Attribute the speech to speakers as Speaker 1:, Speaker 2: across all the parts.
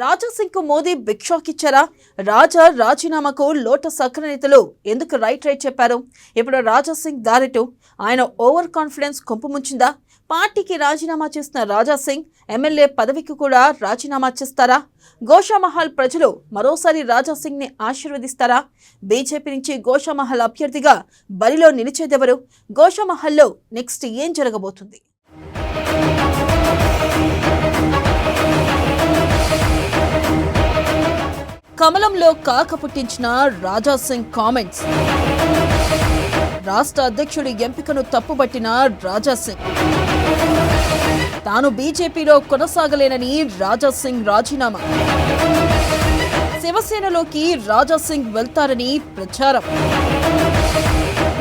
Speaker 1: రాజా సింగ్ కు Modi big shock ఇచ్చారా? రాజా రాజీనామాకు lotus అగ్రనేతలు ఎందుకు రైట్ చెప్పారు? ఇప్పుడు రాజా సింగ్ దారిటు ఆయన ఓవర్ కాన్ఫిడెన్స్ కొంపముంచిందా? పార్టీకి రాజీనామా చేసిన రాజా సింగ్ ఎమ్మెల్యే పదవికి కూడా రాజీనామా చేస్తారా? గోషామహల్ ప్రజలు మరోసారి రాజా సింగ్ ని ఆశీర్వదిస్తారా? బీజేపీ నుంచి గోషామహల్ అభ్యర్థిగా బరిలో నిలిచేదెవరు? గోషామహల్లో నెక్స్ట్ ఏం జరగబోతుంది? కమలంలో కాక పుట్టించిన రాజా సింగ్ కామెంట్స్. రాష్ట్ర అధ్యక్షుడి ఎంపికను తప్పుబట్టిన రాజా సింగ్. తాను బీజేపీలో కొనసాగలేనని రాజా సింగ్ రాజీనామా. శివసేనలోకి రాజా సింగ్ వెళ్తారని ప్రచారం.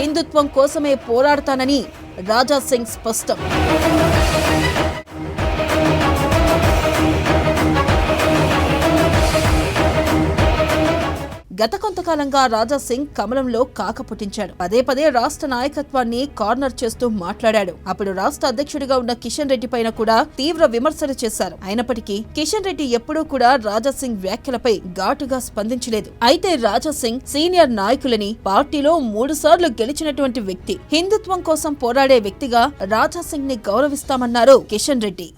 Speaker 1: హిందుత్వం కోసమే పోరాడతానని రాజా సింగ్ స్పష్టం. గత కొంతకాలంగా రాజా సింగ్ కమలంలో కాక పుట్టించాడు. పదే పదే రాష్ట్ర నాయకత్వాన్ని కార్నర్ చేస్తూ మాట్లాడాడు. అప్పుడు రాష్ట్ర అధ్యక్షుడిగా ఉన్న కిషన్ రెడ్డి పైన కూడా తీవ్ర విమర్శలు చేశారు. అయినప్పటికీ కిషన్ రెడ్డి ఎప్పుడూ కూడా రాజా సింగ్ వ్యాఖ్యలపై ఘాటుగా స్పందించలేదు. అయితే రాజా సింగ్ సీనియర్ నాయకులని, పార్టీలో 3 సార్లు గెలిచినటువంటి వ్యక్తి, హిందుత్వం కోసం పోరాడే వ్యక్తిగా రాజా సింగ్ ని గౌరవిస్తామన్నారు కిషన్ రెడ్డి.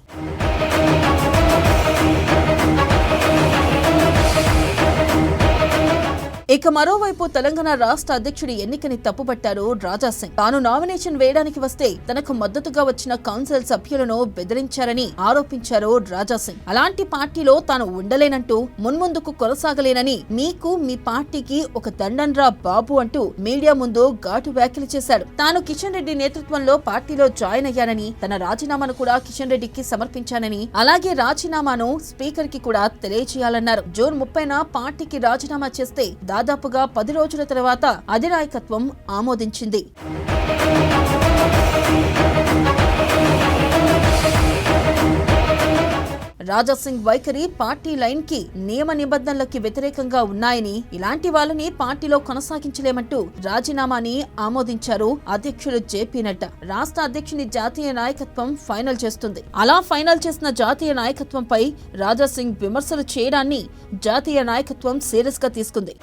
Speaker 1: ఇక మరోవైపు తెలంగాణ రాష్ట్ర అధ్యక్షుడి ఎన్నికని తప్పుపట్టారు రాజా సింగ్. తాను నామినేషన్ వేయడానికి వస్తే తనకు మద్దతుగా వచ్చిన కౌన్సిల్ సభ్యులను బెదిరించారని ఆరోపించారు రాజా సింగ్. అలాంటి పార్టీలో తాను ఉండలేనంటూ, మున్ముందుకు కొనసాగలేనని, మీకు మీ పార్టీకి ఒక దండన్రా బాబు అంటూ మీడియా ముందు ఘాటు వ్యాఖ్యలు చేశాడు. తాను కిషన్ రెడ్డి నేతృత్వంలో పార్టీలో జాయిన్ అయ్యానని, తన రాజీనామాను కూడా కిషన్ రెడ్డికి సమర్పించానని, అలాగే రాజీనామాను స్పీకర్ కి కూడా తెలియజేయాలన్నారు. జూన్ 30న పార్టీకి రాజీనామా చేస్తే దాదాపుగా 10 రోజుల తర్వాత అధినాయకత్వం ఆమోదించింది. రాజా సింగ్ వైఖరి పార్టీ లైన్ కి, నియమ నిబంధనలకి వ్యతిరేకంగా ఉన్నాయని, ఇలాంటి వాళ్ళని పార్టీలో కొనసాగించలేమంటూ రాజీనామాని ఆమోదించారు అధ్యక్షుడు జేపీ నడ్డా. రాష్ట్ర అధ్యక్షుని జాతీయ నాయకత్వం ఫైనల్ చేస్తుంది. అలా ఫైనల్ చేసిన జాతీయ నాయకత్వంపై రాజా సింగ్ విమర్శలు చేయడాన్ని జాతీయ నాయకత్వం సీరియస్ గా తీసుకుంది.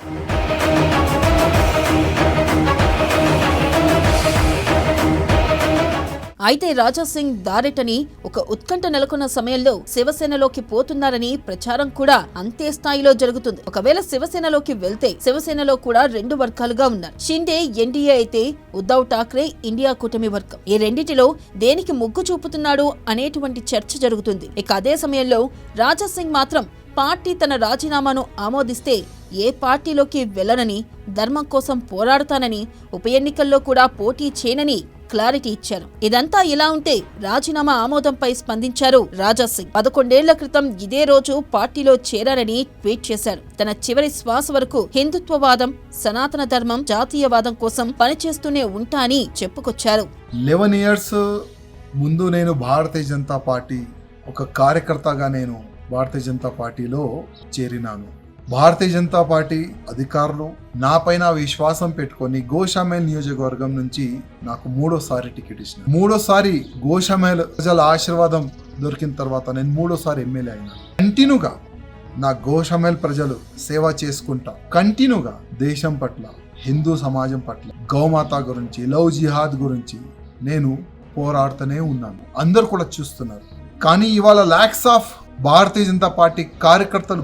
Speaker 1: అయితే రాజా సింగ్ దారెటని ఒక ఉత్కంఠ నెలకొన్న సమయంలో శివసేనలోకి పోతున్నారని ప్రచారం కూడా అంతే స్థాయిలో జరుగుతుంది. ఒకవేళ శివసేనలోకి వెళ్తే శివసేనలో కూడా 2 వర్గాలుగా ఉన్నారు. షిండే ఎన్డీఏ అయితే ఉద్ధవ్ ఠాక్రే ఇండియా కూటమి వర్గం. ఈ రెండిటిలో దేనికి మొగ్గు చూపుతున్నాడు అనేటువంటి చర్చ జరుగుతుంది. ఇక అదే సమయంలో రాజా సింగ్ మాత్రం పార్టీ తన రాజీనామాను ఆమోదిస్తే ఏ పార్టీలోకి వెళ్లనని, ధర్మం కోసం పోరాడతానని, ఉప ఎన్నికల్లో కూడా పోటీ చేయనని క్లారిటీ ఇచ్చారు. ఇదంతా ఇలా ఉంటే రాజీనామా ఆమోదంపై స్పందించారు రాజా సింగ్. 11 ఏళ్ల క్రితం ఇదే రోజు పార్టీలో చేరారని ట్వీట్ చేశారు. తన చివరి శ్వాస వరకు హిందుత్వవాదం, సనాతన ధర్మం, జాతీయవాదం కోసం పనిచేస్తూనే ఉంటా అని చెప్పుకొచ్చారు.
Speaker 2: 11 ఇయర్స్ ముందు నేను భారతీయ జనతా పార్టీ ఒక కార్యకర్తగా నేను భారతీయ జనతా పార్టీలో చేరినాను. భారతీయ జనతా పార్టీ అధికారులు నా పైన విశ్వాసం పెట్టుకొని గోషామహల్ నియోజకవర్గం నుంచి నాకు 3వ టికెట్ ఇచ్చిన. 3వ గోషామహల్ ప్రజల ఆశీర్వాదం దొరికిన తర్వాత నేను 3వ ఎమ్మెల్యే అయినా. కంటిన్యూగా నా గోషామహల్ ప్రజలు సేవ చేసుకుంటా, కంటిన్యూగా దేశం పట్ల, హిందూ సమాజం పట్ల, గౌమాత గురించి, లవ్ జిహాద్ గురించి నేను పోరాడుతూనే ఉన్నాను. అందరు కూడా చూస్తున్నారు. కానీ ఇవాళ లాక్స్ ఆఫ్ భారతీయ జనతా పార్టీ కార్యకర్తల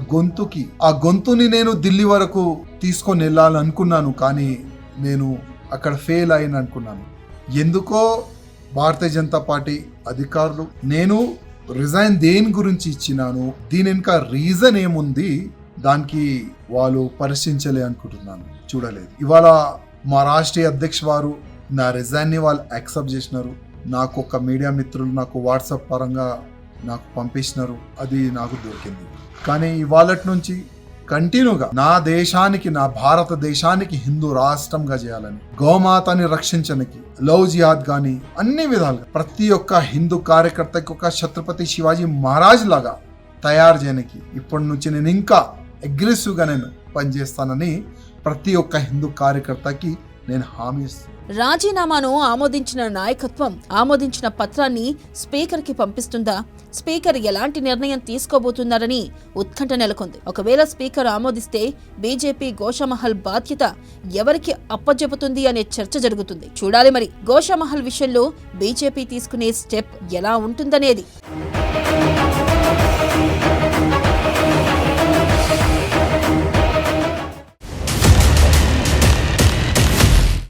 Speaker 2: ఆ గొంతుని నేను ఢిల్లీ వరకు తీసుకొని వెళ్ళాలనుకున్నాను. కానీ నేను అక్కడ ఫెయిల్ అయిన అనుకున్నాను. ఎందుకో భారతీయ జనతా పార్టీ అధికారులు నేను రిజైన్ దేని గురించి ఇచ్చినాను, దీని వెనుక రీజన్ ఏముంది, దానికి వాళ్ళు పరిశీలించలే అనుకుంటున్నాను, చూడలేదు. ఇవాళ మా రాష్ట్రీయ అధ్యక్ష వారు నా రిజైన్ని వాళ్ళు యాక్సెప్ట్ చేసినారు. నాకు ఒక మీడియా మిత్రులు నాకు వాట్సాప్ పరంగా నాకు పంపిస్తున్నారు, అది నాకు దొరికింది. కానీ ఇవాళ నుంచి కంటిన్యూగా నా దేశానికి, నా భారతదేశానికి హిందూ రాష్ట్రంగా చేయాలని, గోమాతని రక్షించడానికి, లవ్ జిహాద్ కానీ అన్ని విధాలుగా ప్రతి ఒక్క హిందూ కార్యకర్తకి ఒక ఛత్రపతి శివాజీ మహారాజ్ లాగా తయారు చేయడానికి ఇప్పటి నుంచి నేను ఇంకా అగ్రెసివ్గా నేను పనిచేస్తానని ప్రతి ఒక్క హిందూ కార్యకర్తకి నేను హామీ ఇస్తాను.
Speaker 1: రాజీనామాను ఆమోదించిన నాయకత్వం ఆమోదించిన పత్రాన్ని స్పీకర్కి పంపిస్తుందా? స్పీకర్ ఎలాంటి నిర్ణయం తీసుకోబోతున్నారని ఉత్కంఠ నెలకొంది. ఒకవేళ స్పీకర్ ఆమోదిస్తే బీజేపీ గోషామహల్ బాధ్యత ఎవరికి అప్పజెపుతుంది అనే చర్చ జరుగుతుంది. చూడాలి మరి గోషామహల్ విషయంలో బీజేపీ తీసుకునే స్టెప్ ఎలా ఉంటుందనేది.